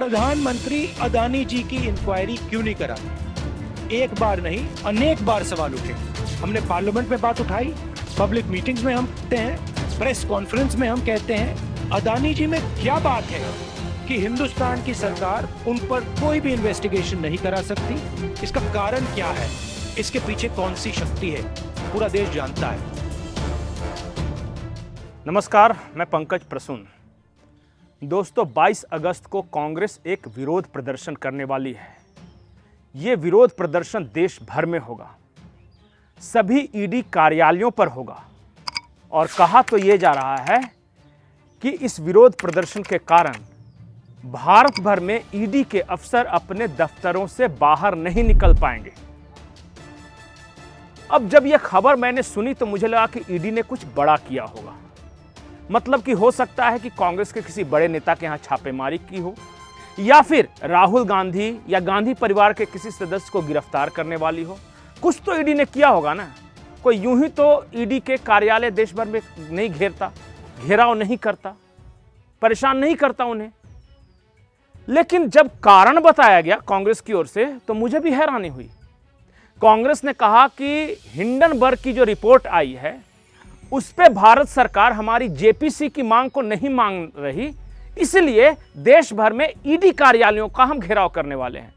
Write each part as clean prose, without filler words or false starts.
प्रधानमंत्री अदानी जी की इंक्वायरी क्यों नहीं कराती? एक बार नहीं, अनेक बार सवाल उठे। हमने पार्लियामेंट में बात उठाई, पब्लिक मीटिंग्स में हम कहते हैं, प्रेस कॉन्फ्रेंस में हम कहते हैं, अदानी जी में क्या बात है कि हिंदुस्तान की सरकार उन पर कोई भी इन्वेस्टिगेशन नहीं करा सकती? इसका कारण क्या है? इसके पीछे कौन सी शक्ति है? पूरा देश जानता है। नमस्कार, मैं पंकज प्रसून। दोस्तों, 22 अगस्त को कांग्रेस एक विरोध प्रदर्शन करने वाली है। ये विरोध प्रदर्शन देश भर में होगा, सभी ईडी कार्यालयों पर होगा और कहा तो ये जा रहा है कि इस विरोध प्रदर्शन के कारण भारत भर में ईडी के अफसर अपने दफ्तरों से बाहर नहीं निकल पाएंगे। अब जब यह खबर मैंने सुनी तो मुझे लगा कि ईडी ने कुछ बड़ा किया होगा, मतलब कि हो सकता है कि कांग्रेस के किसी बड़े नेता के यहां छापेमारी की हो या फिर राहुल गांधी या गांधी परिवार के किसी सदस्य को गिरफ्तार करने वाली हो। कुछ तो ईडी ने किया होगा ना। कोई यूं ही तो ईडी के कार्यालय देश भर में नहीं घेरता, घेराव नहीं करता, परेशान नहीं करता उन्हें। लेकिन जब कारण बताया गया कांग्रेस की ओर से तो मुझे भी हैरानी हुई। कांग्रेस ने कहा कि हिंडनबर्ग की जो रिपोर्ट आई है उस पे भारत सरकार हमारी जेपीसी की मांग को नहीं मांग रही, इसलिए देश भर में ईडी कार्यालयों का हम घेराव करने वाले हैं।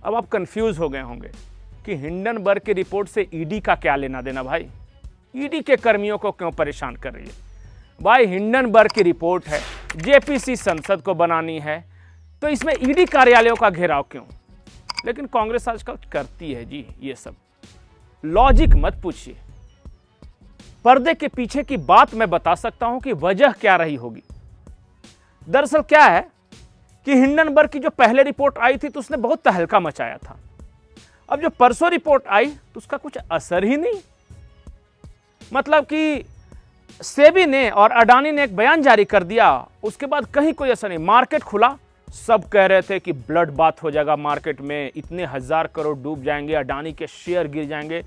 अब आप कंफ्यूज हो गए होंगे कि हिंडनबर्ग की रिपोर्ट से ईडी का क्या लेना देना। भाई, ईडी के कर्मियों को क्यों परेशान कर रही है? भाई, हिंडनबर्ग की रिपोर्ट है, जेपीसी संसद को बनानी है, तो इसमें ईडी कार्यालयों का घेराव क्यों? लेकिन कांग्रेस आजकल करती है जी ये सब। लॉजिक मत पूछिए, पर्दे के पीछे की बात मैं बता सकता हूं कि वजह क्या रही होगी। दरअसल क्या है कि हिंडनबर्ग की जो पहले रिपोर्ट आई थी तो उसने बहुत तहलका मचाया था। अब जो परसों रिपोर्ट आई तो उसका कुछ असर ही नहीं। मतलब कि सेबी ने और अडानी ने एक बयान जारी कर दिया, उसके बाद कहीं कोई असर नहीं। मार्केट खुला, सब कह रहे थे कि ब्लड बाथ हो जाएगा मार्केट में, इतने हजार करोड़ डूब जाएंगे, अडानी के शेयर गिर जाएंगे।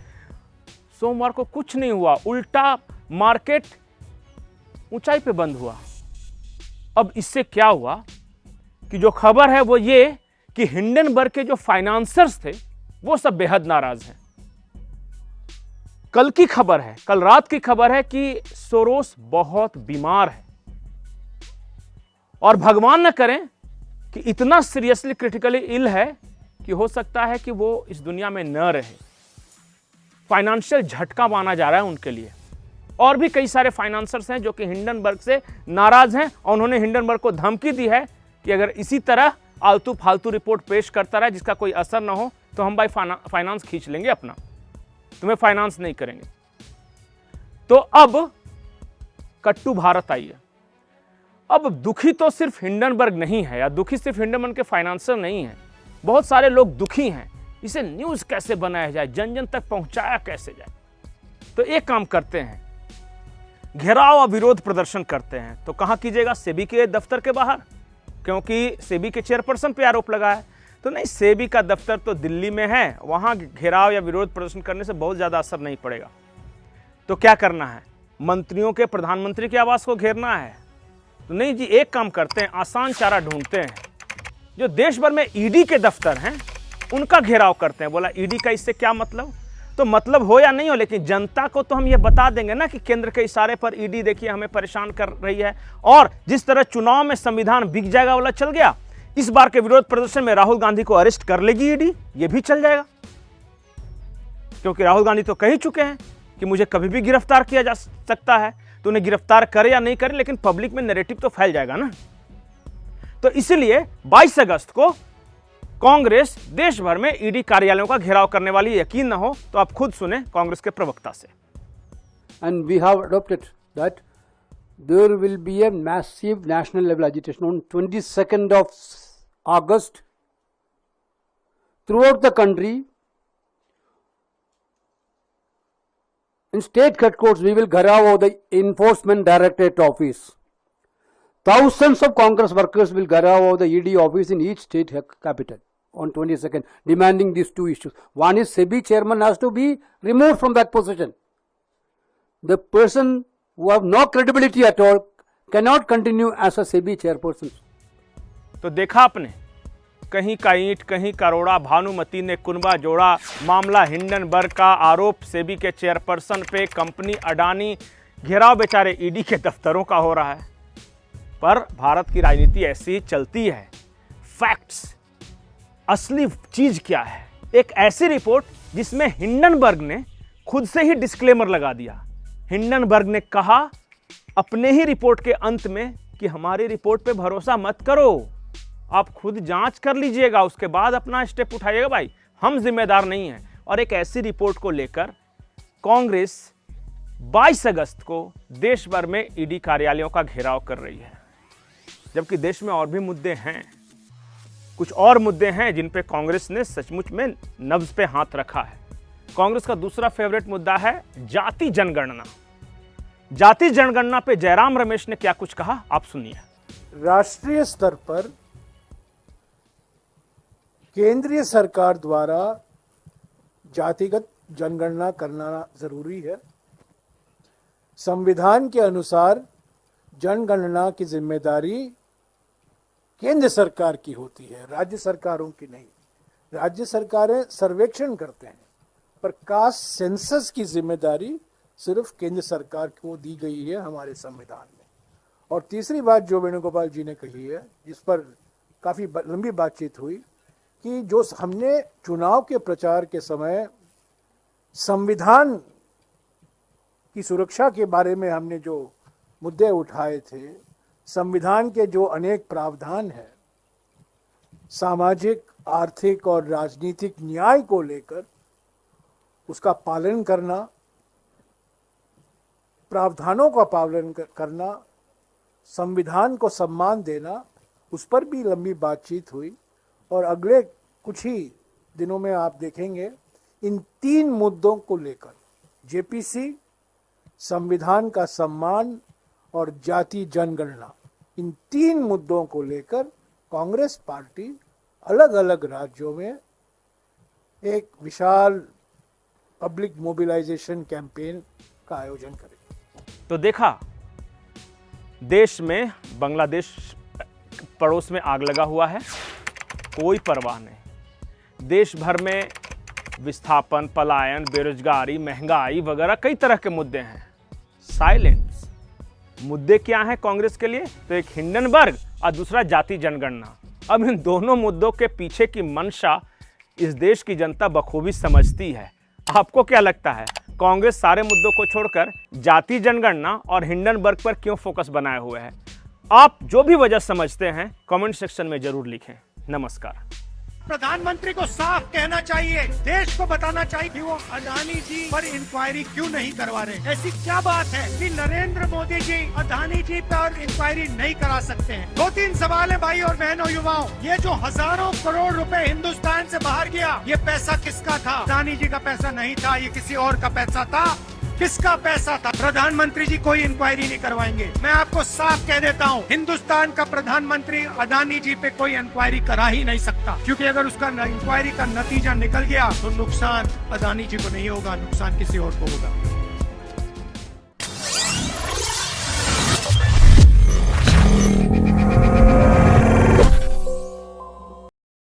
सोमवार को कुछ नहीं हुआ, उल्टा मार्केट ऊंचाई पे बंद हुआ। अब इससे क्या हुआ कि जो खबर है वो ये कि हिंडनबर्ग के जो फाइनेंसर्स थे वो सब बेहद नाराज हैं। कल की खबर है, कल रात की खबर है कि सोरोस बहुत बीमार है और भगवान न करें कि इतना सीरियसली क्रिटिकली इल है कि हो सकता है कि वो इस दुनिया में न रहे। फाइनेंशियल झटका माना जा रहा है उनके लिए। और भी कई सारे फाइनेंसर्स हैं जो कि हिंडनबर्ग से नाराज हैं और उन्होंने हिंडनबर्ग को धमकी दी है कि अगर इसी तरह आलतू फालतू रिपोर्ट पेश करता रहे जिसका कोई असर ना हो तो हम भाई फाइनेंस खींच लेंगे अपना, तुम्हें फाइनेंस नहीं करेंगे। तो अब कट्टू भारत आई है। अब दुखी तो सिर्फ हिंडनबर्ग नहीं है, या दुखी सिर्फ हिंडनबर्ग के फाइनेंसर नहीं है, बहुत सारे लोग दुखी हैं। इसे न्यूज कैसे बनाया जाए, जन जन तक पहुंचाया कैसे जाए। तो एक काम करते हैं, घेराव और विरोध प्रदर्शन करते हैं। तो कहां कीजिएगा? सेबी के दफ्तर के बाहर, क्योंकि सेबी के चेयरपर्सन पे आरोप लगा है। तो नहीं, सेबी का दफ्तर तो दिल्ली में है, वहां घेराव या विरोध प्रदर्शन करने से बहुत ज्यादा असर नहीं पड़ेगा। तो क्या करना है? मंत्रियों के प्रधानमंत्री के आवास को घेरना है? तो नहीं जी, एक काम करते हैं, आसान चारा ढूंढते हैं। जो देश भर में ईडी के दफ्तर हैं उनका घेराव करते हैं। बोला ईडी का इससे क्या मतलब? तो मतलब हो या नहीं हो, लेकिन जनता को तो हम ये बता देंगे ना कि केंद्र के इशारे पर ईडी देखिए हमें परेशान कर रही है। और जिस तरह चुनाव में संविधान बिक जाएगा वाला चल गया, इस बार के विरोध प्रदर्शन में राहुल गांधी को अरेस्ट कर लेगी ईडी, ये भी चल जाएगा। क्योंकि राहुल गांधी तो कह ही चुके हैं कि मुझे कभी भी गिरफ्तार किया जा सकता है, तो उन्हें गिरफ्तार करे या नहीं करे, लेकिन पब्लिक में नैरेटिव तो फैल जाएगा ना। तो इसलिए 22 अगस्त को कांग्रेस देश भर में ईडी कार्यालयों का घेराव करने वाली। यकीन न हो तो आप खुद सुने कांग्रेस के प्रवक्ता से। And we have adopted that there will be a massive national level agitation on 22nd of August throughout the country. In state headquarters, we will gherav the Enforcement Directorate office. Thousands of Congress workers will gherav the ED office in each state capital on 22nd, demanding these two issues. One is SEBI chairman has to be removed from that position. The person who have no credibility at all cannot continue as a SEBI chairperson. तो देखा आपने, कहीं का ईंट कहीं करोड़ा, भानुमति ने कुनबा जोड़ा, मामला हिंडनबर्ग का, आरोप सेबी के चेयरपर्सन पे, कंपनी अडानी, घेराव बेचारे ईडी के दफ्तरों का हो रहा है। पर भारत की राजनीति ऐसी ही चलती है। फैक्ट्स, असली चीज क्या है? एक ऐसी रिपोर्ट जिसमें हिंडनबर्ग ने खुद से ही डिस्क्लेमर लगा दिया। हिंडनबर्ग ने कहा अपने ही रिपोर्ट के अंत में कि हमारी रिपोर्ट पे भरोसा मत करो, आप खुद जांच कर लीजिएगा, उसके बाद अपना स्टेप उठाइएगा भाई, हम जिम्मेदार नहीं हैं। और एक ऐसी रिपोर्ट को लेकर कांग्रेस 22 अगस्त को देश भर में ईडी कार्यालयों का घेराव कर रही है। जबकि देश में और भी मुद्दे हैं, कुछ और मुद्दे हैं जिन पे कांग्रेस ने सचमुच में नब्ज पे हाथ रखा है। कांग्रेस का दूसरा फेवरेट मुद्दा है जाति जनगणना। जाति जनगणना पे जयराम रमेश ने क्या कुछ कहा, आप सुनिए। राष्ट्रीय स्तर पर केंद्रीय सरकार द्वारा जातिगत जनगणना करना जरूरी है। संविधान के अनुसार जनगणना की जिम्मेदारी केंद्र सरकार की होती है, राज्य सरकारों की नहीं। राज्य सरकारें सर्वेक्षण करते हैं, पर कास्ट सेंसस की जिम्मेदारी सिर्फ केंद्र सरकार को दी गई है हमारे संविधान में। और तीसरी बात जो वेणुगोपाल जी ने कही है, जिस पर काफी लंबी बातचीत हुई, कि जो हमने चुनाव के प्रचार के समय संविधान की सुरक्षा के बारे में हमने जो मुद्दे उठाए थे, संविधान के जो अनेक प्रावधान हैं सामाजिक, आर्थिक और राजनीतिक न्याय को लेकर, उसका पालन करना, प्रावधानों का पालन करना, संविधान को सम्मान देना, उस पर भी लंबी बातचीत हुई। और अगले कुछ ही दिनों में आप देखेंगे इन 3 मुद्दों को लेकर, जेपीसी, संविधान का सम्मान और जाति जनगणना, इन 3 मुद्दों को लेकर कांग्रेस पार्टी अलग अलग राज्यों में एक विशाल पब्लिक मोबिलाइजेशन कैंपेन का आयोजन करेगी। तो देखा, देश में बांग्लादेश पड़ोस में आग लगा हुआ है, कोई परवाह नहीं। देश भर में विस्थापन, पलायन, बेरोजगारी, महंगाई वगैरह कई तरह के मुद्दे हैं। साइलेंस। मुद्दे क्या हैं कांग्रेस के लिए? तो एक हिंडनबर्ग और दूसरा जाति जनगणना। अब इन दोनों मुद्दों के पीछे की मंशा इस देश की जनता बखूबी समझती है। आपको क्या लगता है, कांग्रेस सारे मुद्दों को छोड़कर जाति जनगणना और हिंडनबर्ग पर क्यों फोकस बनाए हुए है? आप जो भी वजह समझते हैं कमेंट सेक्शन में जरूर लिखें। नमस्कार। प्रधानमंत्री को साफ कहना चाहिए, देश को बताना चाहिए कि वो अडानी जी पर इंक्वायरी क्यों नहीं करवा रहे। ऐसी क्या बात है कि नरेंद्र मोदी जी अडानी जी पर इंक्वायरी नहीं करा सकते हैं? 2-3 सवाल है भाई और बहनों, युवाओं। ये जो हजारों करोड़ रुपए हिंदुस्तान से बाहर गया, ये पैसा किसका था? अडानी जी का पैसा नहीं था, ये किसी और का पैसा था। किसका पैसा था? प्रधानमंत्री जी कोई इंक्वायरी नहीं करवाएंगे। मैं आपको साफ कह देता हूँ, हिंदुस्तान का प्रधानमंत्री अडानी जी पे कोई इंक्वायरी करा ही नहीं सकता, क्योंकि अगर उसका इंक्वायरी का नतीजा निकल गया तो नुकसान अडानी जी को नहीं होगा, नुकसान किसी और को होगा।